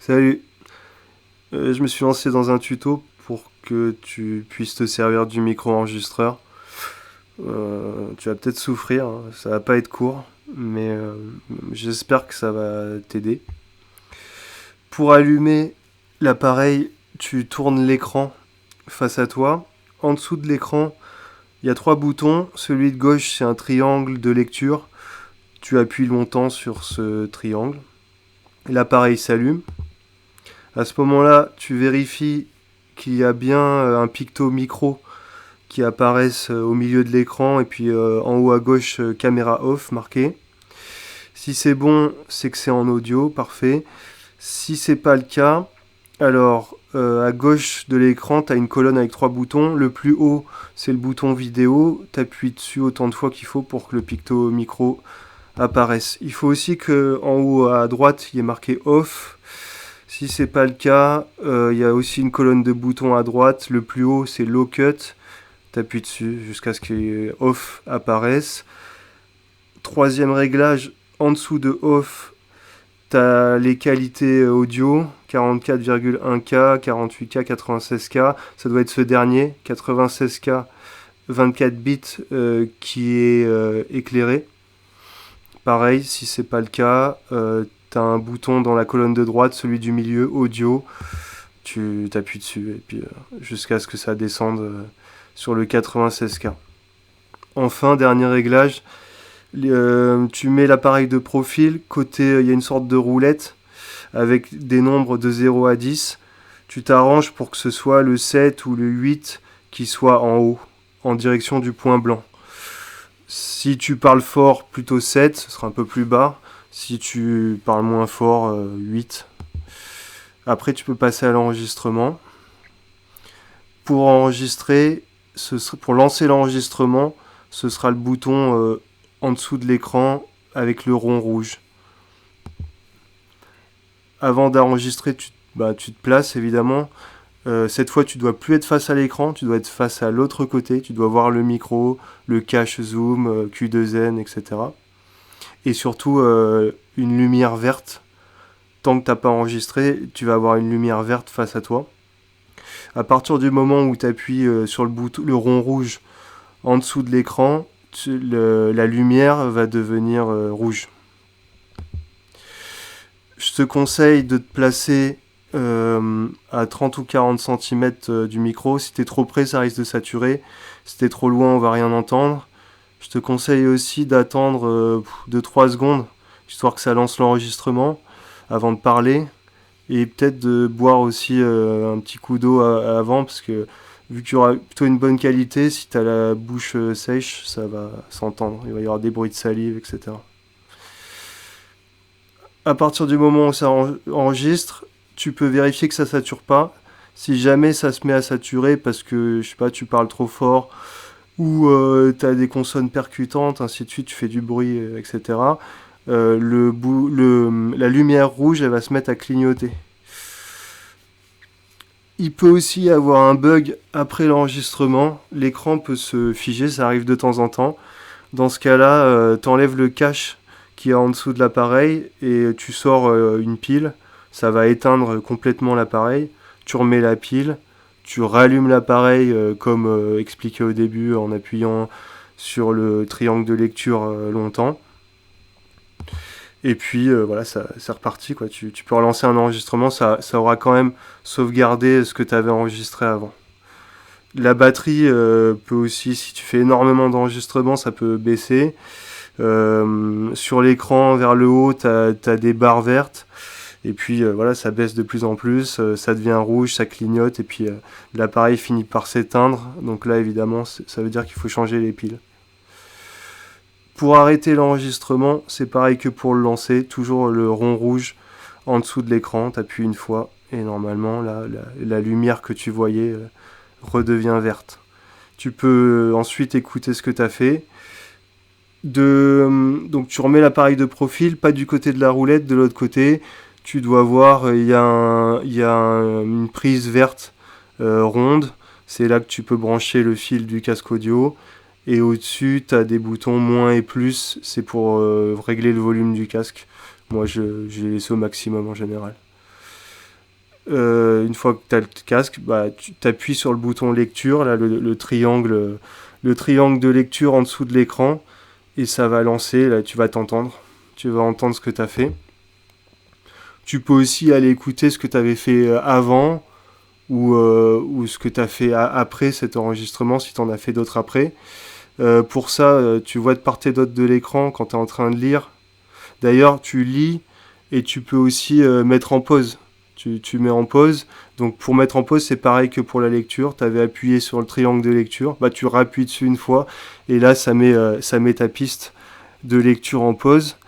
Salut. Je me suis lancé dans un tuto pour que tu puisses te servir du micro-enregistreur. Tu vas peut-être souffrir, hein, ça va pas être court, mais j'espère que ça va t'aider. Pour allumer l'appareil, tu tournes l'écran face à toi. En dessous de l'écran, il y a trois boutons. Celui de gauche, c'est un triangle de lecture. Tu appuies longtemps sur ce triangle. L'appareil s'allume. À ce moment-là, tu vérifies qu'il y a bien un picto micro qui apparaisse au milieu de l'écran et puis en haut à gauche caméra off marqué. Si c'est bon, c'est que c'est en audio, parfait. Si c'est pas le cas, alors à gauche de l'écran, tu as une colonne avec trois boutons. Le plus haut, c'est le bouton vidéo. Tu appuies dessus autant de fois qu'il faut pour que le picto micro apparaisse. Il faut aussi que en haut à droite, il y ait marqué off. Si c'est pas le cas, il y a aussi une colonne de boutons à droite. Le plus haut, c'est low cut. T'appuies dessus jusqu'à ce que off apparaisse. Troisième réglage, en dessous de off, t'as les qualités audio, 44,1K, 48K, 96K. Ça doit être ce dernier, 96K, 24 bits qui est éclairé. Pareil, si c'est pas le cas, t'as un bouton dans la colonne de droite, celui du milieu, audio. Tu t'appuies dessus et puis jusqu'à ce que ça descende sur le 96K. Enfin, dernier réglage, tu mets l'appareil de profil, côté il y a une sorte de roulette avec des nombres de 0 à 10. Tu t'arranges pour que ce soit le 7 ou le 8 qui soit en haut, en direction du point blanc. Si tu parles fort, plutôt 7, ce sera un peu plus bas. Si tu parles moins fort, 8. Après, tu peux passer à l'enregistrement. Pour enregistrer, pour lancer l'enregistrement, ce sera le bouton en dessous de l'écran avec le rond rouge. Avant d'enregistrer, tu te places évidemment. Cette fois, tu dois plus être face à l'écran, tu dois être face à l'autre côté. Tu dois voir le micro, le cache zoom, Q2N, etc. Et surtout, une lumière verte. Tant que tu n'as pas enregistré, tu vas avoir une lumière verte face à toi. À partir du moment où tu appuies sur le rond rouge en dessous de l'écran, la lumière va devenir rouge. Je te conseille de te placer à 30 ou 40 cm du micro. Si tu es trop près, ça risque de saturer. Si tu es trop loin, on va rien entendre. Je te conseille aussi d'attendre 2-3 secondes, histoire que ça lance l'enregistrement, avant de parler. Et peut-être de boire aussi un petit coup d'eau avant, parce que vu qu'il y aura plutôt une bonne qualité, si tu as la bouche sèche, ça va s'entendre. Il va y avoir des bruits de salive, etc. À partir du moment où ça enregistre, tu peux vérifier que ça sature pas. Si jamais ça se met à saturer parce que, je sais pas, tu parles trop fort ou tu as des consonnes percutantes, ainsi de suite, tu fais du bruit, etc., la lumière rouge, elle va se mettre à clignoter. Il peut aussi y avoir un bug après l'enregistrement. L'écran peut se figer, ça arrive de temps en temps. Dans ce cas-là, t'enlèves le cache qui est en dessous de l'appareil et tu sors une pile. Ça va éteindre complètement l'appareil. Tu remets la pile, tu rallumes l'appareil comme expliqué au début en appuyant sur le triangle de lecture longtemps. Et puis voilà, c'est reparti, quoi. Tu peux relancer un enregistrement, ça aura quand même sauvegardé ce que tu avais enregistré avant. La batterie peut aussi, si tu fais énormément d'enregistrements, ça peut baisser. Sur l'écran, vers le haut, tu as des barres vertes. Et puis voilà, ça baisse de plus en plus, ça devient rouge, ça clignote, et puis l'appareil finit par s'éteindre. Donc là, évidemment, ça veut dire qu'il faut changer les piles. Pour arrêter l'enregistrement, c'est pareil que pour le lancer, toujours le rond rouge en dessous de l'écran, t'appuies une fois, et normalement, la lumière que tu voyais redevient verte. Tu peux ensuite écouter ce que tu as fait. Donc tu remets l'appareil de profil, pas du côté de la roulette, de l'autre côté. Tu dois voir, il y a une prise verte ronde. C'est là que tu peux brancher le fil du casque audio. Et au-dessus, tu as des boutons moins et plus. C'est pour régler le volume du casque. Moi, je l'ai laissé au maximum en général. Une fois que tu as le casque, bah, tu t'appuies sur le bouton lecture, là, le triangle de lecture en dessous de l'écran, et ça va lancer, là tu vas t'entendre, tu vas entendre ce que tu as fait. Tu peux aussi aller écouter ce que tu avais fait avant, ou ce que tu as fait après cet enregistrement, si tu en as fait d'autres après. Pour ça, tu vois de part et d'autre de l'écran quand tu es en train de lire. D'ailleurs, tu lis et tu peux aussi mettre en pause. Tu mets en pause. Donc pour mettre en pause, c'est pareil que pour la lecture. Tu avais appuyé sur le triangle de lecture. Bah, tu rappuies dessus une fois et là, ça met ta piste de lecture en pause.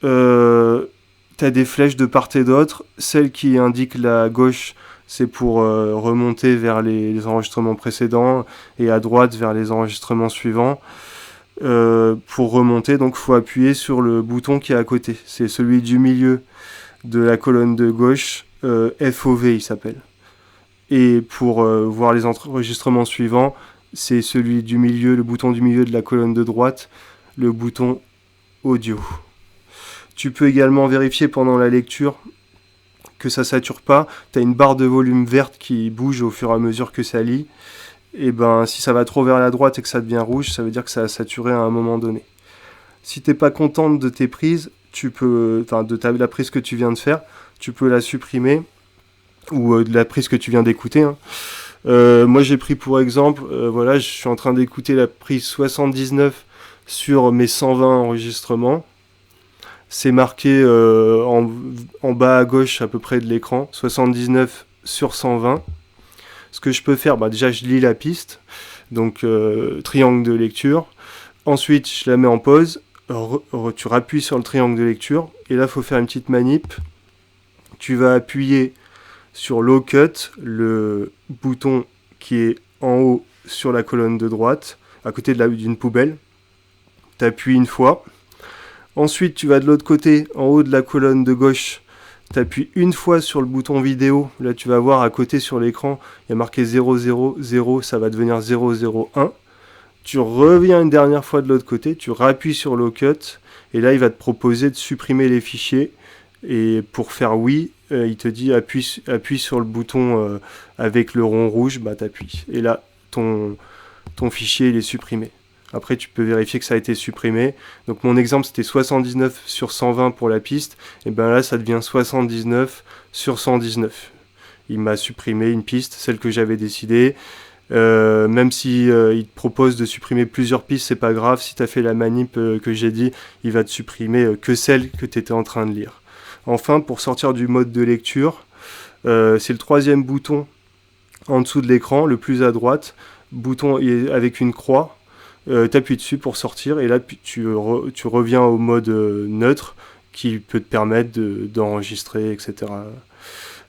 Tu as des flèches de part et d'autre. Celle qui indique la gauche, c'est pour remonter vers les enregistrements précédents et à droite vers les enregistrements suivants. Pour remonter, donc il faut appuyer sur le bouton qui est à côté. C'est celui du milieu de la colonne de gauche, FOV il s'appelle. Et pour voir les enregistrements suivants, c'est celui du milieu, le bouton du milieu de la colonne de droite, le bouton audio. Tu peux également vérifier pendant la lecture que ça sature pas. Tu as une barre de volume verte qui bouge au fur et à mesure que ça lit. Et ben si ça va trop vers la droite et que ça devient rouge, ça veut dire que ça a saturé à un moment donné. Si t'es pas contente de tes prises, la prise que tu viens de faire, tu peux la supprimer, ou de la prise que tu viens d'écouter. Moi j'ai pris pour exemple, voilà, je suis en train d'écouter la prise 79 sur mes 120 enregistrements. C'est marqué en bas à gauche à peu près de l'écran, 79 sur 120. Ce que je peux faire, déjà je lis la piste, donc triangle de lecture. Ensuite je la mets en pause, tu rappuies sur le triangle de lecture, et là il faut faire une petite manip. Tu vas appuyer sur Low Cut, le bouton qui est en haut sur la colonne de droite, à côté d'une poubelle. Tu appuies une fois. Ensuite tu vas de l'autre côté, en haut de la colonne de gauche, tu appuies une fois sur le bouton vidéo. Là tu vas voir à côté sur l'écran, il y a marqué 000, ça va devenir 001. Tu reviens une dernière fois de l'autre côté, tu rappuies sur Low Cut, et là il va te proposer de supprimer les fichiers. Et pour faire oui, il te dit appuie sur le bouton avec le rond rouge, t'appuies. Et là ton fichier il est supprimé. Après, tu peux vérifier que ça a été supprimé. Donc mon exemple, c'était 79 sur 120 pour la piste. Et bien là, ça devient 79 sur 119. Il m'a supprimé une piste, celle que j'avais décidée. Même si il te propose de supprimer plusieurs pistes, c'est pas grave. Si tu as fait la manip que j'ai dit, il va te supprimer que celle que tu étais en train de lire. Enfin, pour sortir du mode de lecture, c'est le troisième bouton en dessous de l'écran, le plus à droite. Bouton avec une croix. T'appuies dessus pour sortir, et là tu reviens au mode neutre qui peut te permettre d'enregistrer, etc.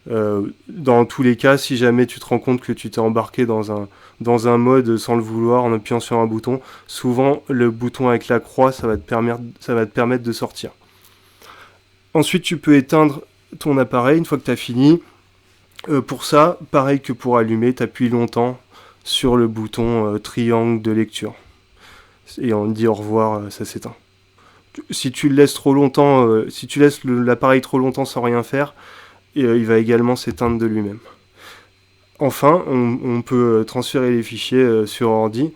Dans tous les cas, si jamais tu te rends compte que tu t'es embarqué dans un mode sans le vouloir en appuyant sur un bouton, souvent le bouton avec la croix ça va te permettre de sortir. Ensuite tu peux éteindre ton appareil une fois que tu as fini. Pour ça, pareil que pour allumer, tu appuies longtemps sur le bouton triangle de lecture. Et on dit au revoir, ça s'éteint. Si tu le laisses trop longtemps, si tu laisses l'appareil trop longtemps sans rien faire, il va également s'éteindre de lui-même. Enfin, on peut transférer les fichiers sur ordi.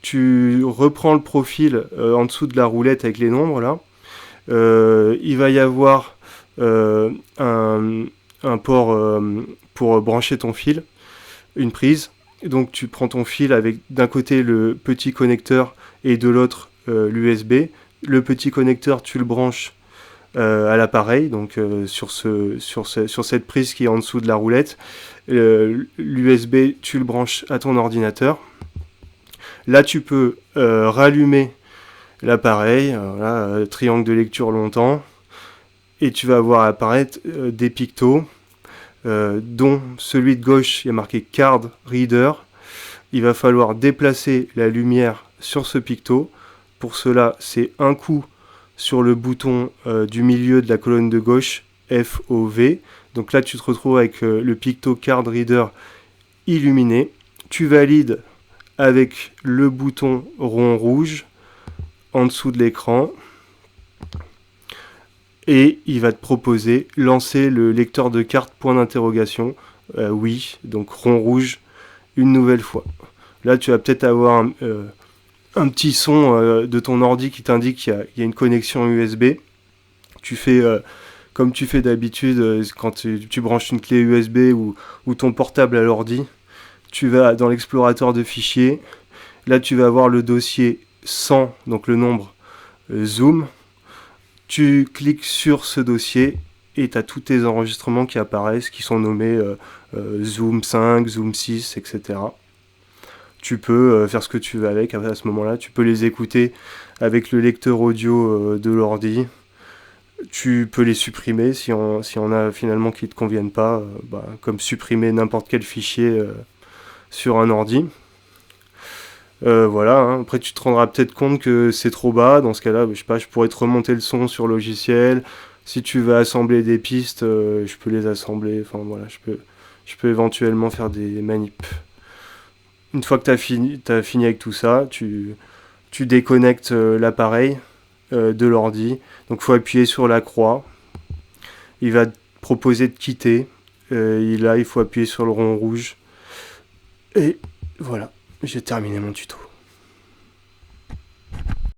Tu reprends le profil en dessous de la roulette avec les nombres là. Il va y avoir un port pour brancher ton fil, une prise. Donc tu prends ton fil avec d'un côté le petit connecteur et de l'autre l'USB. Le petit connecteur, tu le branches à l'appareil, donc sur cette prise qui est en dessous de la roulette. L'USB, tu le branches à ton ordinateur. Là, tu peux rallumer l'appareil, triangle de lecture longtemps, et tu vas voir apparaître des pictos, dont celui de gauche, il y a marqué Card Reader. Il va falloir déplacer la lumière sur ce picto. Pour cela, c'est un coup sur le bouton du milieu de la colonne de gauche, FOV. Donc là, tu te retrouves avec le picto Card Reader illuminé. Tu valides avec le bouton rond rouge en dessous de l'écran. et il va te proposer lancer le lecteur de cartes point d'interrogation. Oui, donc rond rouge une nouvelle fois. Là, tu vas peut-être avoir un petit son de ton ordi qui t'indique qu'il y a une connexion USB. Tu fais comme tu fais d'habitude quand tu branches une clé USB ou ton portable à l'ordi. Tu vas dans l'explorateur de fichiers. Là, tu vas avoir le dossier 100, donc le nombre Zoom. Tu cliques sur ce dossier et tu as tous tes enregistrements qui apparaissent, qui sont nommés Zoom 5, Zoom 6, etc. Tu peux faire ce que tu veux avec à ce moment-là. Tu peux les écouter avec le lecteur audio de l'ordi. Tu peux les supprimer si on a finalement qui ne te conviennent pas, comme supprimer n'importe quel fichier sur un ordi. Voilà, hein. Après tu te rendras peut-être compte que c'est trop bas. Dans ce cas-là, je sais pas, je pourrais te remonter le son sur logiciel. Si tu veux assembler des pistes, je peux les assembler. Enfin voilà, je peux éventuellement faire des manips. Une fois que t'as fini avec tout ça, tu déconnectes l'appareil de l'ordi. Donc il faut appuyer sur la croix. Il va te proposer de quitter. Là, il faut appuyer sur le rond rouge. Et voilà, j'ai terminé mon tuto.